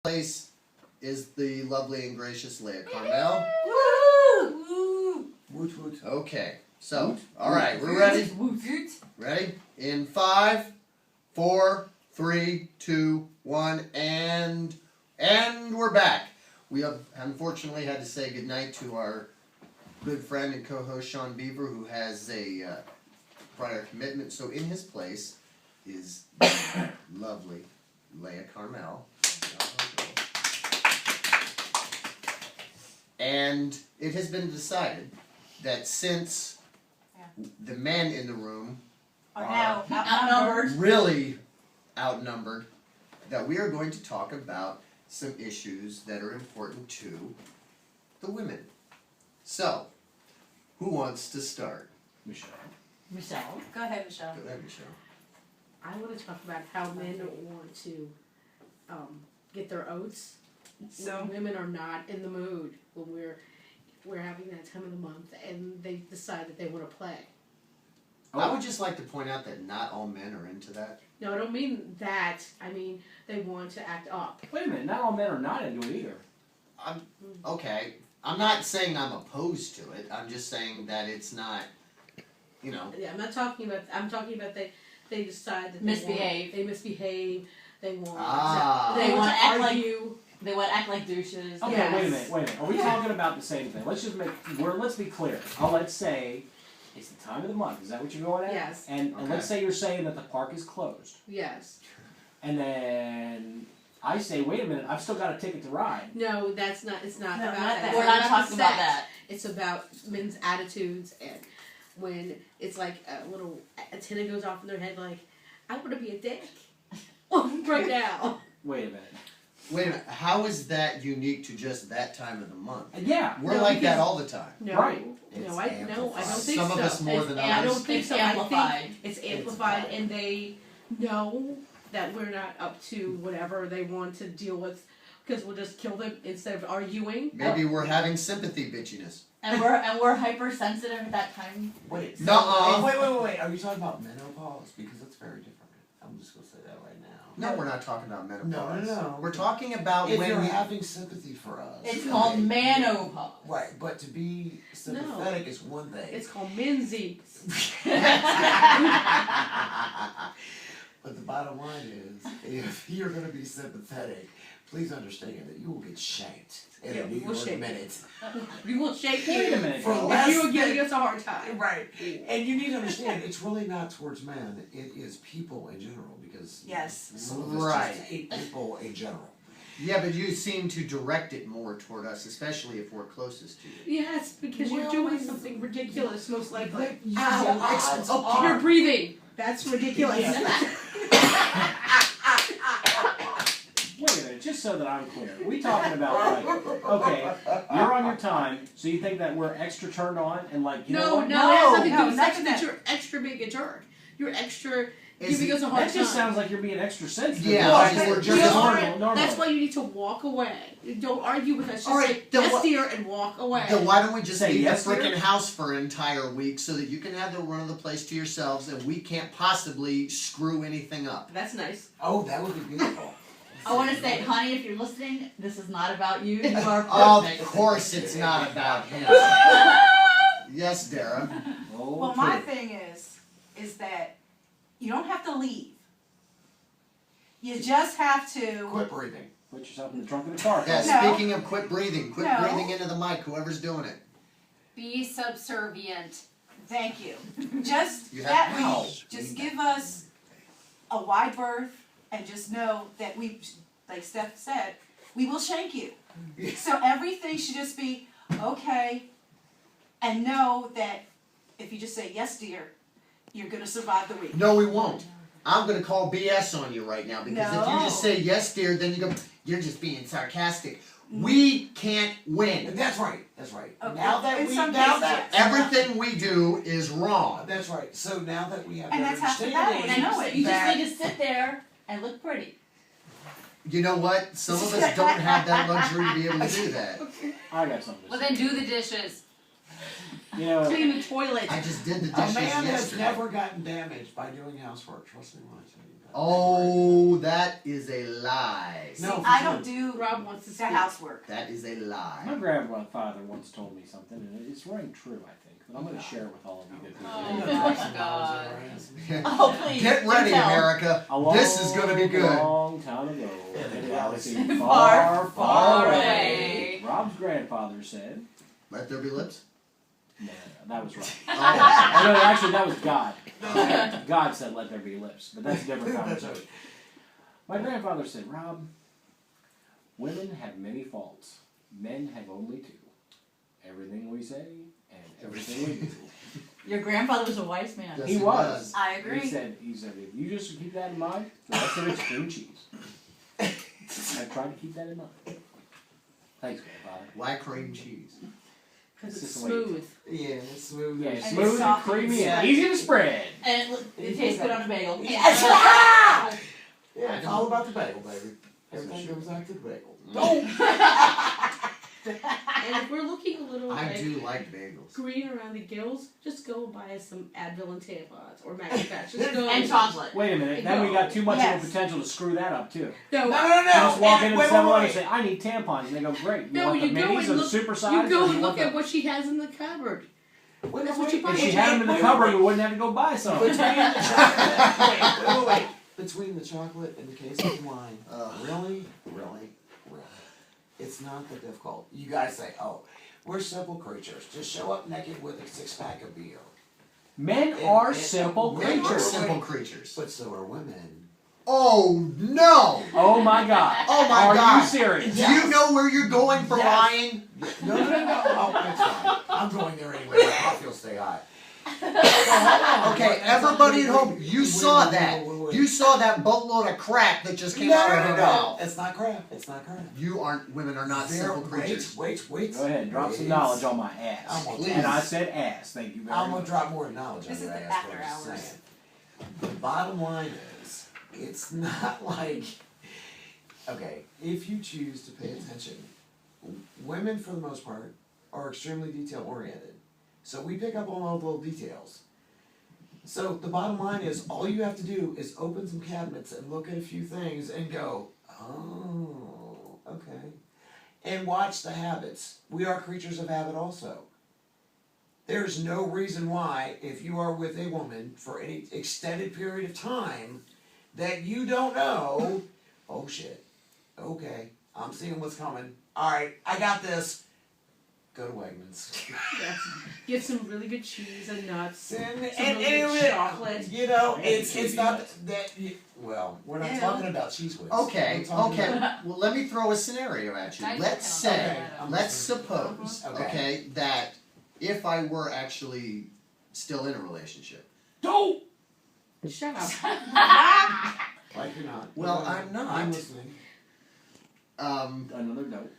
place is the lovely and gracious Leah Carmel. Woo! Woo! Woot woot. Okay, so, alright, we're ready? Ready? In 5, 4, 3, 2, 1, and we're back. We have unfortunately had to say goodnight to our good friend and co-host Sean Beaver, who has a prior commitment. So in his place is lovely Leah Carmel. And it has been decided that since the men in the room Are now outnumbered. really outnumbered, that we are going to talk about some issues that are important to the women. So, who wants to start? Michelle. Michelle. Go ahead, Michelle. Go ahead, Michelle. I want to talk about how men want to get their oats. So women are not in the mood when we're having that time of the month and they decide that they want to play. I would just like to point out that not all men are into that. No, I don't mean that. I mean they want to act up. Wait a minute, not all men are not into it either. Okay, I'm not saying I'm opposed to it. I'm just saying that it's not, you know. Yeah, I'm not talking about. I'm talking about they decide that Misbehave. They misbehave. They want. They want to act like argue. They want to act like douches. Okay, Yes. wait a minute. Are we talking about the same thing? Let's just let's be clear. Let's say it's the time of the month. Is that what you're going at? Yes. And let's say you're saying that the park is closed. Yes. And then I say, wait a minute, I've still got a ticket to ride. No, that's not. It's not No, about not that. that. It's We're not not talking about sex. that. It's about men's attitudes, and when it's like a little antenna goes off in their head, like, I want to be a dick right now. Wait a minute. Wait a minute, how is that unique to just that time of the month? Yeah. We're No, like that because- all the time. No, Right. no, I don't think Some so. of us more than I others. don't think It's so. amplified. I think it's amplified, and they know that we're not up to whatever they want to deal with, because we'll just kill them instead of arguing. Maybe we're having sympathy bitchiness. And we're hypersensitive at that time. Wait, Nuh-uh. wait. Are you talking about menopause? Because that's very different. I'm just going to say that right now. No, we're not talking about menopause. No. We're talking about If when you're we... having sympathy for us. It's called manopause. Right, but to be sympathetic is one thing. It's called menzies. But the bottom line is, if you're going to be sympathetic, please understand that you will get shanked in a New York minute. We will shake Wait a you minute. For if less you are giving than- us a hard time. Right. And you need to understand, it's really not towards men, it is people in general, because Yes. some of us Right. just hate people in general. Yeah, but you seem to direct it more toward us, especially if we're closest to you. Yes, because you're doing something ridiculous, most likely. Ow, You're breathing. That's ridiculous. Wait a minute, just so that I'm clear. We talking about like, okay, you're on your time, so you think that we're extra turned on and like, you know No, what? it has nothing to do with nothing sex. That you're extra being a jerk. You're extra giving us a hard That just time. sounds like you're being extra sensitive. Yeah, Like, we're we're just just normal. normal. That's why you need to walk away. Don't argue with us. Just All right, say, then yes, what- dear, and walk away. Then why don't we just Say leave yes, the dear? freaking house for an entire week so that you can have the run of the place to yourselves and we can't possibly screw anything up? That's nice. Oh, that would be beautiful. I want to say, honey, if you're listening, this is not about you. You are Of perfect. course it's not about him. Yes, Dara. Well, my thing is that you don't have to leave. You just have to. Quit breathing. Put yourself in the trunk of the car. Yeah, No. speaking of quit breathing No. breathing into the mic, whoever's doing it. Be subservient. Thank you. Just You that have- Ow. week, just give us a wide berth and just know that we, like Steph said, we will shank you. So everything should just be okay, and know that if you just say yes, dear, you're gonna survive the week. No, we won't. I'm gonna call BS on you right now because if you just say yes, dear, then you're just being sarcastic. We can't win. That's right. That's right. Okay. Now that In we some now cases, that yes. Everything we do is wrong. That's right. So now that we have And that that's half the battle. understanding, I know it. You just that- need to sit there and look pretty. You know what? Some of us don't have that luxury to be able to do that. I got something to Well, say. then do the dishes. You know, Clean the toilet. I just did the a dishes man has yesterday. never gotten damaged by doing housework. Trust me when I tell you that. Oh, that is a lie. See, No, I don't do Rob wants to the speak. housework. That is a lie. My grandfather once told me something, and it's rang true, I think. But I'm going to share it with all of you good people. You know, Oh, drop some God. knowledge over our ass. Oh, please. Get ready, do tell. America. This is gonna be good. A long time ago, In in a a galaxy galaxy far, far, far far away. away, Rob's grandfather said, Let there be lips. no, that was right. Oh. Oh, no, actually, that was God. God said, let there be lips. But that's a different That's conversation. My grandfather said, Rob, women have many faults. Men have only two. Everything we say and everything we do. Your grandfather was a wise man. Yes, He it was. does. I agree. He said, if you just keep that in mind, the rest of it's cream cheese. I tried to keep that in mind. Thanks, grandfather. Why cream cheese? Because It's it's just the way you smooth. Yeah, it's smooth. Yeah, it's smooth and soft and creamy and soft. easy to spread. And it tastes good on a bagel. Yes. Yeah, it's all about the bagel, baby. Everything goes back to the bagel. And if we're looking a little I like do like bagels. green around the gills, just go buy us some Advil and tampons or Max Patch. Just go And chocolate. Wait a minute, then we got too much Yes. of a potential to screw that up too. No, No. Just walk into the Wait, 7-Eleven and wait. say, I need tampons. And they go, great. You No, want the you go minis and or the look- super size? you go or and you look want at the... what she has in the cupboard. Wait, That's what you buy. If she had them in the cupboard, we wouldn't have to go buy some. Between the chocolate, wait. Between the chocolate and the case of wine, really? It's not that difficult. You guys say, oh, we're simple creatures. Just show up naked with a 6-pack of beer. Men And- are and- simple Men are creatures. simple creatures. But so are women. Oh no! Oh my God. Oh my Are God! you serious? Do you know where you're going for Yes. lying? No. Oh, that's fine. I'm going there anyway. My coffee will stay hot. Okay, everybody at home, you saw that. You saw that boatload of crap that just came out of her mouth. It's not crap. It's not crap. Women are not simple creatures. Wait. Go ahead, drop some Wait. knowledge on my ass. I'm gonna- Please. And I said ass. Thank you very I'm much. gonna drop more knowledge This on your is the ass. But after I'm just hours. saying. The bottom line is, it's not like, okay, if you choose to pay attention, women for the most part are extremely detail oriented. So we pick up on all the little details. So the bottom line is, all you have to do is open some cabinets and look at a few things and go, oh, okay. And watch the habits. We are creatures of habit also. There's no reason why, if you are with a woman for any extended period of time, that you don't know, oh shit, okay, I'm seeing what's coming. Alright, I got this. Go to Wegmans. Yes. Get some really good cheese and nuts. And really good chocolate. You know, And it's baby not nuts. that you, well, we're not Ew. talking about cheese whiz. Okay, We're talking okay. about- Well, let me throw a scenario at you. Nice Let's looking on say, that. Okay, let's I'm suppose, Okay. okay, that if I were actually still in a relationship. Don't! Shut up. Like you're not. Well, I'm not. I'm listening. Another note.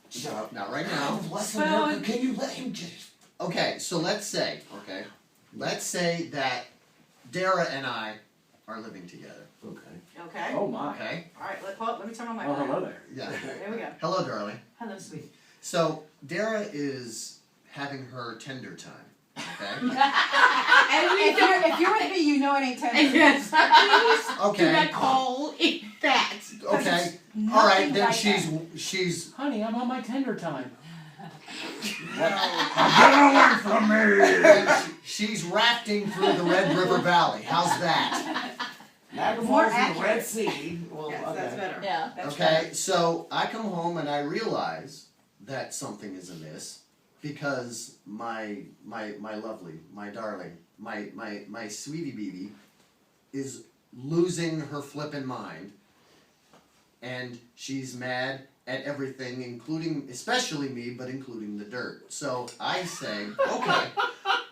Shut up. Not right now. Bless Well, America. Can you let him get Okay, so let's say that Dara and I are living together. Okay. Okay. Oh my. Okay? Alright, let me turn on my Oh, hello there. Yeah. There we go. Hello, darling. Hello, sweet. So Dara is having her tender time. Okay? If you're with me, you know it ain't tender. Yes. Please do Okay. not call it that. Okay. Nothing All right, then like she's Honey, I'm on my tender time. Get away from me! she's rafting through the Red River Valley. How's that? Niagara More Falls and the Red accurate. Sea. Well, Yes, okay. that's better. Yeah. That's Okay, so I come home and I realize that something is amiss because my lovely, my darling, my sweetie BB is losing her flippin' mind, and she's mad at everything, including, especially me, but including the dirt. So I say, okay,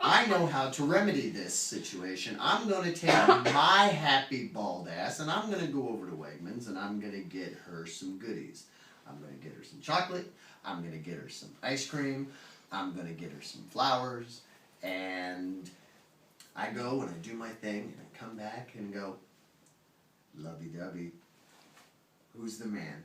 I know how to remedy this situation. I'm going to take my happy bald ass and I'm going to go over to Wegmans and I'm going to get her some goodies. I'm going to get her some chocolate. I'm going to get her some ice cream. I'm going to get her some flowers. And I go and I do my thing and I come back and go, lovey-dovey, who's the man?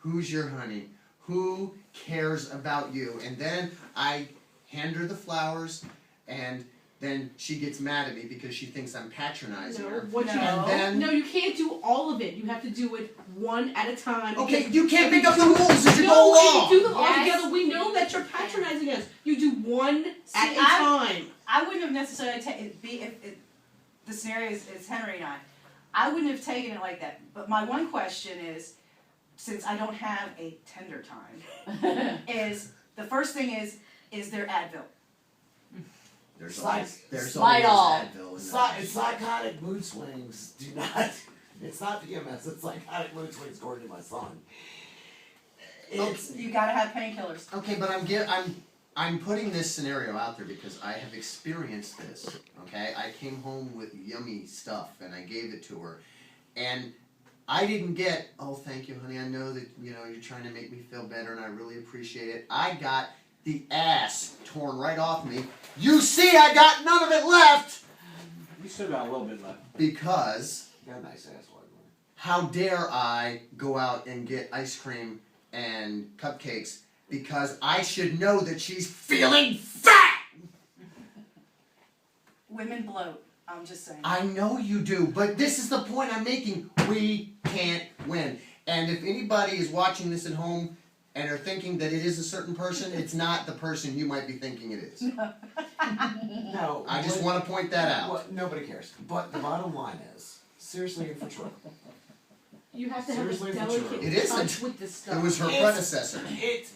Who's your honey? Who cares about you? And then I hand her the flowers and then she gets mad at me because she thinks I'm patronizing No, her. what you And then no, you can't do all of it. You have to do it one at a time. okay, because you can't if make up the do- rules as you No, go if along. you do them all Yes. together, we know that you're patronizing us. You do one See, at a time. I wouldn't have necessarily if the scenario is Henry and I wouldn't have taken it like that. But my one question is, since I don't have a tender time, is the first thing is there Advil? There's Like- always, there's Slide always all. Advil in that. Psychotic mood swings do not. It's not PMS. It's psychotic mood swings, according to my son. It's You gotta have painkillers. Okay, but I'm putting this scenario out there because I have experienced this. Okay, I came home with yummy stuff and I gave it to her, and I didn't get, oh, thank you, honey. I know that you're trying to make me feel better, and I really appreciate it. I got the ass torn right off me. You see, I got none of it left You still got a little bit left. because you got a nice ass one. how dare I go out and get ice cream and cupcakes because I should know that she's feeling fat. Women bloat. I'm just saying. I know you do, but this is the point I'm making. We can't win. And if anybody is watching this at home and are thinking that it is a certain person, it's not the person you might be thinking it is. No, I just want to point that out. Well, nobody cares. But the bottom line is, seriously and for true, You have to have a Seriously, delicate It isn't. touch with this stuff. It was her It's- predecessor.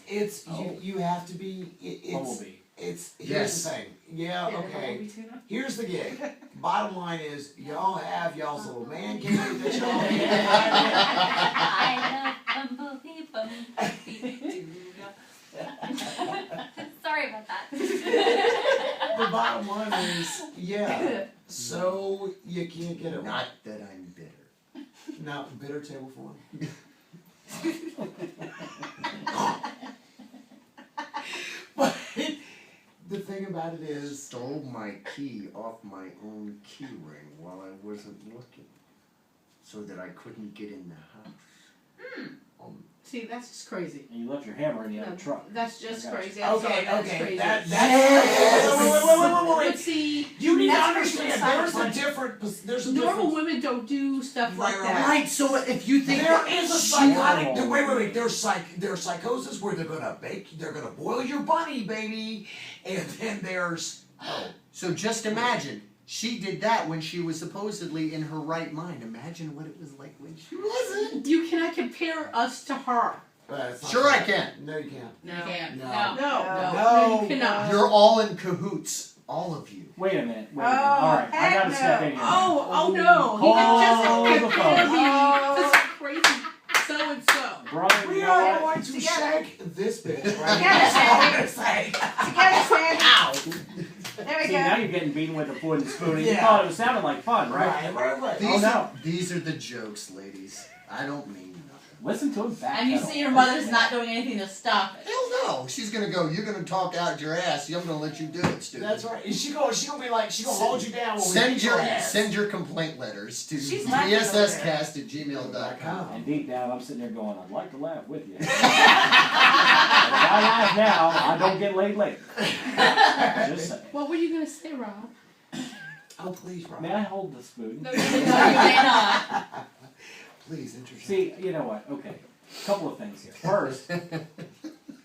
it's Oh. you have to be. It's Bumblebee. here's Yes. the thing. Yeah, Yeah, okay. Bumblebee tuna? Here's the gig. Bottom line is, y'all have y'all's little man cave that y'all have. I love Bumblebee, Bumblebee. Sorry about that. The bottom line is, yeah. So you can't get it Not right. that I'm bitter. Now, bitter table form. But the thing about it is, Stole my key off my own key ring while I wasn't looking, so that I couldn't get in the house. See, that's just crazy. And you left your hammer in the No, other truck. That's just I got crazy. I'm sorry, that's crazy. That's But wait. see, You need to That's understand. pretty There's a different. normal women don't do stuff like that. Right, so if you think There is a she- psychotic. Wait. There's psychosis where they're gonna boil your bunny, baby, and then there's So just imagine, she did that when she was supposedly in her right mind. Imagine what it was like when she wasn't. You cannot compare us to her. it's not Sure I fair. can. No, you can't. You can't. No. No, you cannot. You're all in cahoots. All of you. Wait a minute. Oh, Alright, I heck gotta no. step in here. Oh no! He Hold can the just phone. compare me to some crazy so and so. Brother, We you know are what? going to Together. shake this bitch right Together, now. That's all I'm gonna Sandy. say. Together, Sandy. Ow! There we See, now go. you're getting beaten with a wooden spoon. And you Yeah. thought it was sounding like fun, right? Right. These are the jokes, ladies. I don't mean nothing. Listen to him back. And you see your mother's not doing anything to stop it. Hell no. She's gonna go, you're gonna talk out your ass. I'm gonna let you do it, stupid. That's right. And she gonna be like, she gonna hold you down when we Send beat your ass. send your compliant letters to She's laughing over there. bsscast@gmail.com. And deep down, I'm sitting there going, I'd like to laugh with you. But if I laugh now, I don't get laid later. Just saying. What were you gonna say, Rob? Oh, please, Rob. May I hold the spoon? No, you may not. Please, introduce. See, you know what? Okay. Couple of things here. First,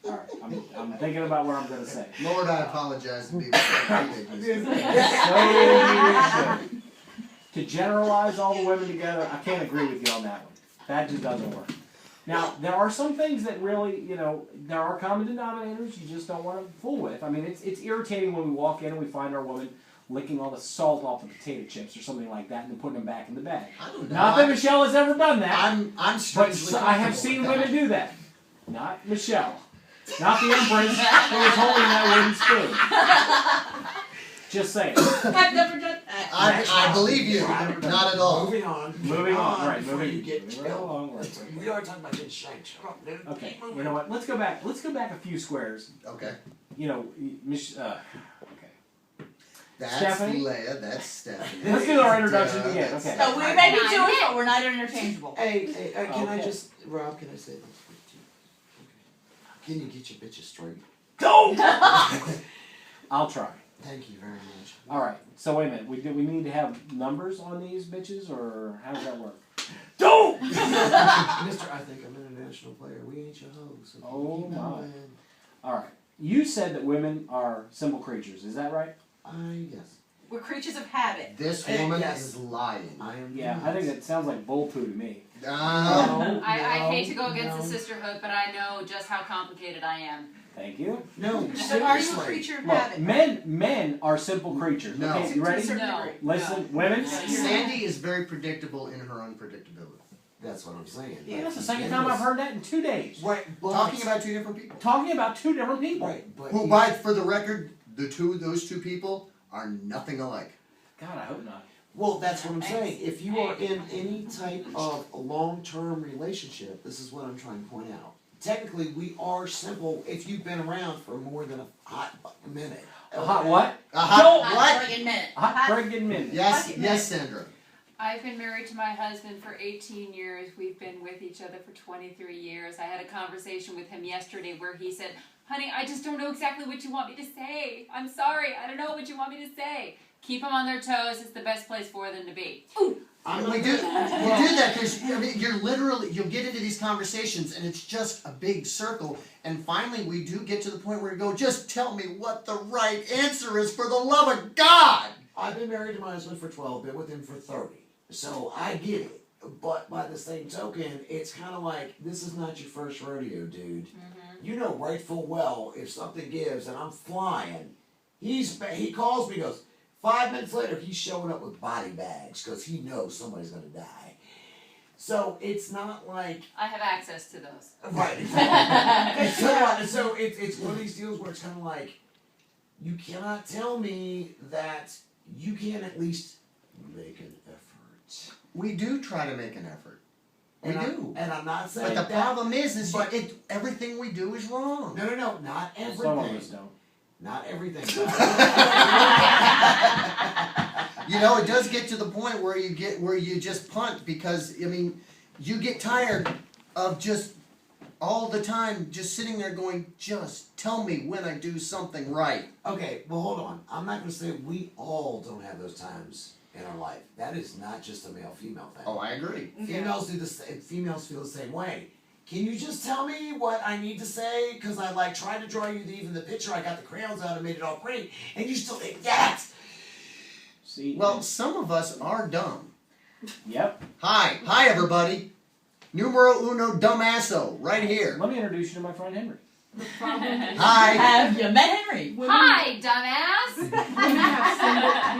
alright, I'm thinking about what I'm going to say. Lord, I apologize to people. So you should. To generalize all the women together, I can't agree with you on that one. That just doesn't work. Now, there are some things that really, there are common denominators you just don't want to fool with. I mean, it's irritating when we walk in and we find our woman licking all the salt off the potato chips or something like that and then putting them back in the bag. I don't know. Not that Michelle has ever done that. I'm But strangely I have comfortable seen with women that. do that. Not Michelle. Not the Empress who was holding that wooden spoon. Just saying. I've never done that. I believe you. Not at all. Moving on. Moving on. Right, Before moving you get moving right killed. along. Right. We are talking about getting shanked. Shut up, dude. Okay, Keep moving. you know what? Let's go back a few squares. Okay. Okay. That's Stephanie? Leia. That's Stephanie. Let's do our introduction Duh, again. that's Okay. So we may be Jewish, but we're not interchangeable. Hey, can I Okay. just, Rob, can I say this to you? Okay. Can you get your bitches straight? Go! I'll try. Thank you very much. All right. So wait a minute. Do we need to have numbers on these bitches, or how does that work? Don't. Mister, I think I'm an international player. We ain't your hoes. So Oh, keep my. going. All right. You said that women are simple creatures. Is that right? Yes. We're creatures of habit. This Hey, woman yes. is lying. I am. Yeah. I think that sounds like bull poo to me. I hate to go against no. the sisterhood, but I know just how complicated I am. Thank you. No, So are you a seriously. creature of Look, habit? men are simple creatures. No. Okay, you ready? To a certain No. degree. Listen, women. Sandy is very predictable in her unpredictability. That's what I'm saying. Yeah. That's the second time I've heard that in 2 days. Right, but Talking about two different people. Talking about two different people. right, but Who, by for the record, those two people are nothing alike. God, I hope not. well, that's what I'm saying. If you are in any type of long-term relationship, this is what I'm trying to point out. Technically, we are simple if you've been around for more than a hot minute. A hot what? A hot Don't- what? Friggin' minute. A hot friggin' minute. Yes, Hot yes, Sandra. I've been married to my husband for 18 years. We've been with each other for 23 years. I had a conversation with him yesterday where he said, honey, I just don't know exactly what you want me to say. I'm sorry. I don't know what you want me to say. Keep them on their toes. It's the best place for them to be. Ooh. We do that because I mean, you'll get into these conversations and it's just a big circle, and finally we do get to the point where you go, just tell me what the right answer is for the love of God. I've been married to my husband for 12, been with him for 30. So I get it. But by the same token, it's kind of like, this is not your first rodeo, dude. You know right full well if something gives and I'm flying, he calls me, goes, 5 minutes later, he's showing up with body bags because he knows somebody's going to die. So it's not like... I have access to those. Right. so it's one of these deals where it's kind of like, you cannot tell me that you can't at least make an effort. We do try to make an effort. We do. And I'm not saying But the that, problem is but- everything we do is wrong. No, not everything. Some of us don't. Not everything. You know, it does get to the point where you just punt because I mean, you get tired of just all the time just sitting there going, just tell me when I do something right. Okay, well hold on. I'm not going to say we all don't have those times in our life. That is not just a male-female thing. Oh, I agree. Females do this. Females feel the same way. Can you just tell me what I need to say? Because I like tried to draw you even the picture. I got the crayons out and made it all pretty, and you still think that. See? Well, some of us are dumb. Yep. Hi everybody. Numero uno dumbasso, right here. Let me introduce you to my friend Henry. Hi. Have you met Henry? Hi, dumbass! We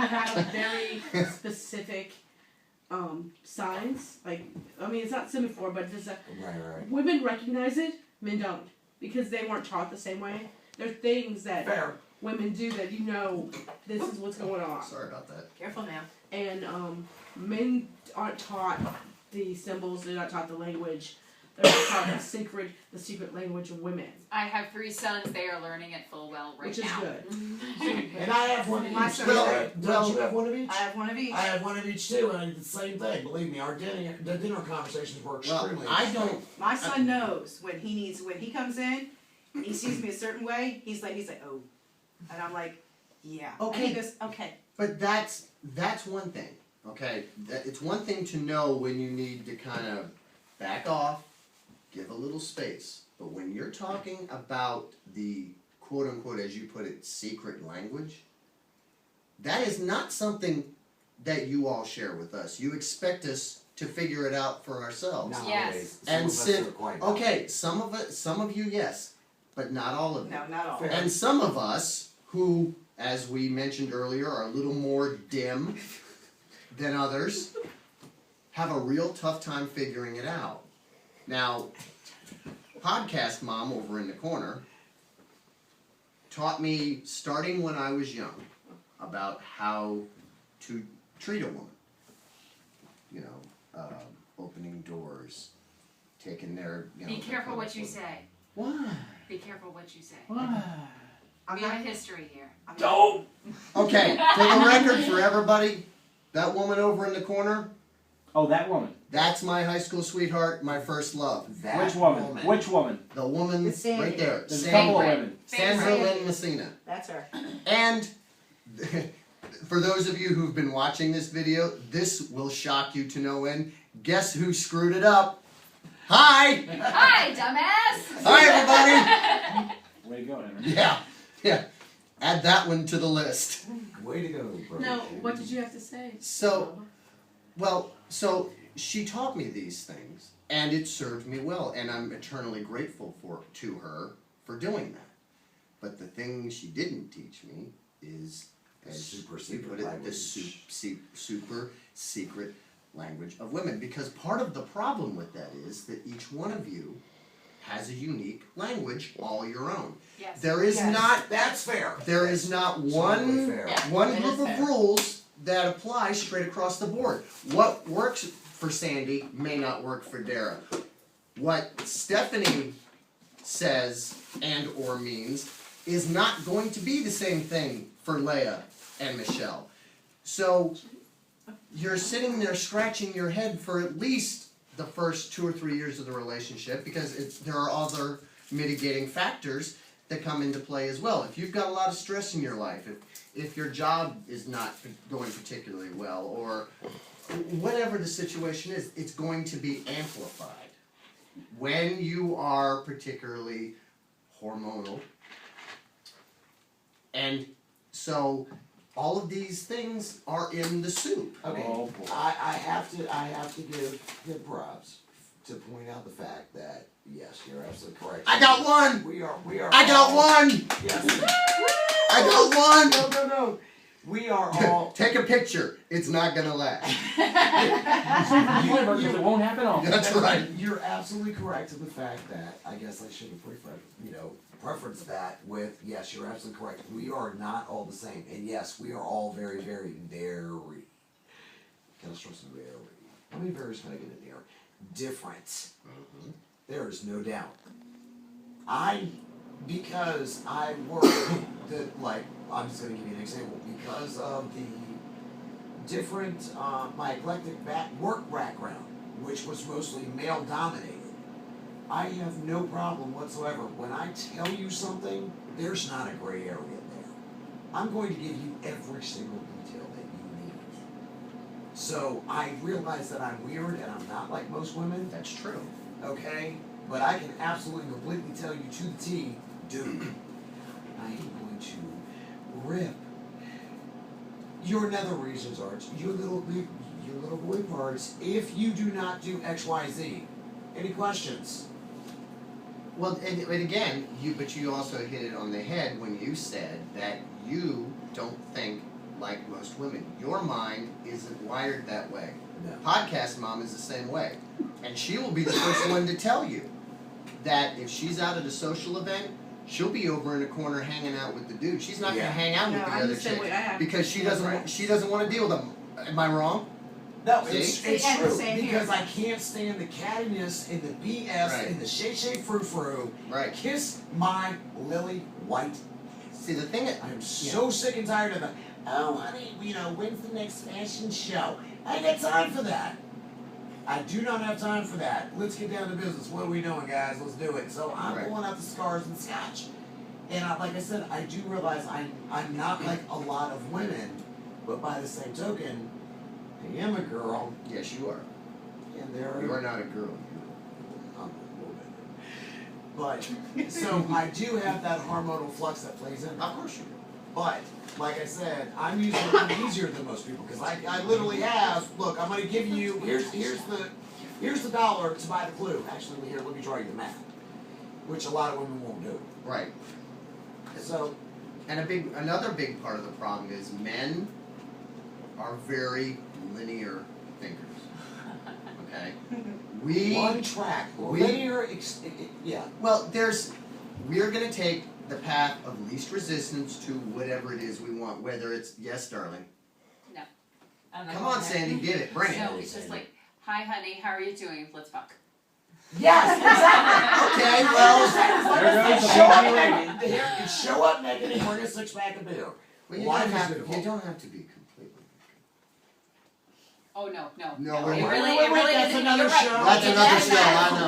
have very specific signs. Like, I mean, it's not semaphore, but it's a, Right. women recognize it, men don't, because they weren't taught the same way. There are things that Fair. women do that you know this is what's going on, Sorry about that. Careful now. and men aren't taught the symbols. They're not taught the language. They're not taught the secret language of women, I have 3 sons. They are learning it full well right which is now. good. And I have one of My each. son- Don't you have one of each? I have one of each. I have one of each too, and I did the same thing. Believe me, the dinner conversations were Well, extremely. I don't. My son knows when he comes in, and he sees me a certain way, he's like, oh. And I'm like, yeah. Okay. And he goes, okay. But that's one thing. Okay, it's one thing to know when you need to kind of back off, give a little space. But when you're talking about the quote unquote, as you put it, secret language, that is not something that you all share with us. You expect us to figure it out for ourselves. Not Yes. always. Some And of us sit- are quite Okay, some of you, yes, but not all of you. No, not all. Fair. And some of us who, as we mentioned earlier, are a little more dim than others, have a real tough time figuring it out. Now, Podcast Mom over in the corner taught me, starting when I was young, about how to treat a woman. You know, opening doors, taking their, you know... Be careful what you say. Why? Be careful what you say. I'm We have not, history here. Don't! Okay, for the record, for everybody, that woman over in the corner, Oh, that woman. that's my high school sweetheart, my first love. that Which woman? Which woman? The woman It's Sandy. right there. There's a couple of women. Sandra Sandy. Lynn Messina. that's her. And For those of you who've been watching this video, this will shock you to no end. Guess who screwed it up? Hi! Hi, dumbass! Hi, everybody! Way to go, Henry. Yeah. Add that one to the list. Way to go, bro. No, what did you have to say? So she taught me these things, and it served me well, and I'm eternally grateful to her for doing that. But the thing she didn't teach me is, as super you put secret it, the super secret language of women. Because part of the problem with that is that each one of you has a unique language all your own. Yes. There is not. That's fair. There is not Totally fair. one it group is of fair. rules that apply straight across the board. What works for Sandy may not work for Dara. What Stephanie says and or means is not going to be the same thing for Leah and Michelle. So you're sitting there scratching your head for at least the first 2 or 3 years of the relationship, because there are other mitigating factors that come into play as well. If you've got a lot of stress in your life, if your job is not going particularly well, or whatever the situation is, it's going to be amplified when you are particularly hormonal. And so all of these things are in the soup. Okay, Oh, boy. I have to give props to point out the fact that yes, you're absolutely correct. I got one! We are. I got all- one! Yes. I got one! No. We are all. Take a picture. It's not gonna last. Because it won't happen often. That's right. You're absolutely correct in the fact that I guess I should have preference that with yes, you're absolutely correct. We are not all the same, and yes, we are all very, very, very. Can I stress very? How many varies can I get in here? Different. There is no doubt. Because I work I'm just going to give you an example. Because of the different, my eclectic work background, which was mostly male dominated, I have no problem whatsoever. When I tell you something, there's not a gray area there. I'm going to give you every single detail that you need. So I realize that I'm weird and I'm not like most women. That's true. Okay? But I can absolutely completely tell you to the T, dude, I am going to rip your nether regions arts, your little boy parts, if you do not do X, Y, Z. Any questions? Well, and again, you also hit it on the head when you said that you don't think like most women. Your mind isn't wired that way. No. Podcast Mom is the same way. And she will be the first one to tell you that if she's out at a social event, she'll be over in a corner hanging out with the dude. She's not Yeah. going to hang out with the I'm other the same way. I chicks have- because she doesn't Right. she doesn't want to deal with them. Am I wrong? No, See? it's And the true, same here. because I can't stand the cattiness and the BS Right. and the shay frou-frou. Right. Kiss my lily white. See, the thing that I am so sick and tired of it. Oh, honey, when's the next fashion show? I ain't got time for that. I do not have time for that. Let's get down to business. What are we doing, guys? Let's do it. So I'm Right. pulling out the scars and scotch. And like I said, I do realize I'm not like a lot of women, but by the same token, I am a girl, yes, you are. and there You are not a girl. I'm a woman. But so I do have that hormonal flux that plays in. Of course you do. But like I said, I'm easier than most people because I literally have. Look, I'm going to give you here's the dollar to buy the clue. Actually, here, let me draw you the map, which a lot of women won't do. Right. So And another big part of the problem is men are very linear thinkers. Okay? one track, linear. Yeah. Well, we're gonna take the path of least resistance to whatever it is we want, whether it's yes, darling. No. I'm not Come going on, there. Sandy, get it, bring it. No, it's just like, hi honey, how are you doing? Let's fuck. Yes, exactly. Okay, well, There goes the show up PG naked. Here, show up naked and bring a 6-pack of beer. well, you, Life don't is have, beautiful. you don't have to be completely. Oh no. No, It we're not. really, Wait, it really that's isn't. another You're right. show. That's It another is show, that. I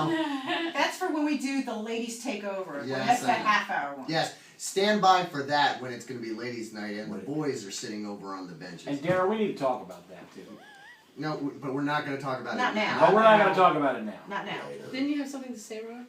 know. That's for when we do the ladies take over. Yes, That's the I know. half-hour one. Yes. stand by for that when it's going to be ladies' night and the boys are sitting over on the benches. And Darren, we need to talk about that too. No, but we're not going to talk about Not it now. But we're not going to talk about it now. Not now. Didn't you have something to say, Rob?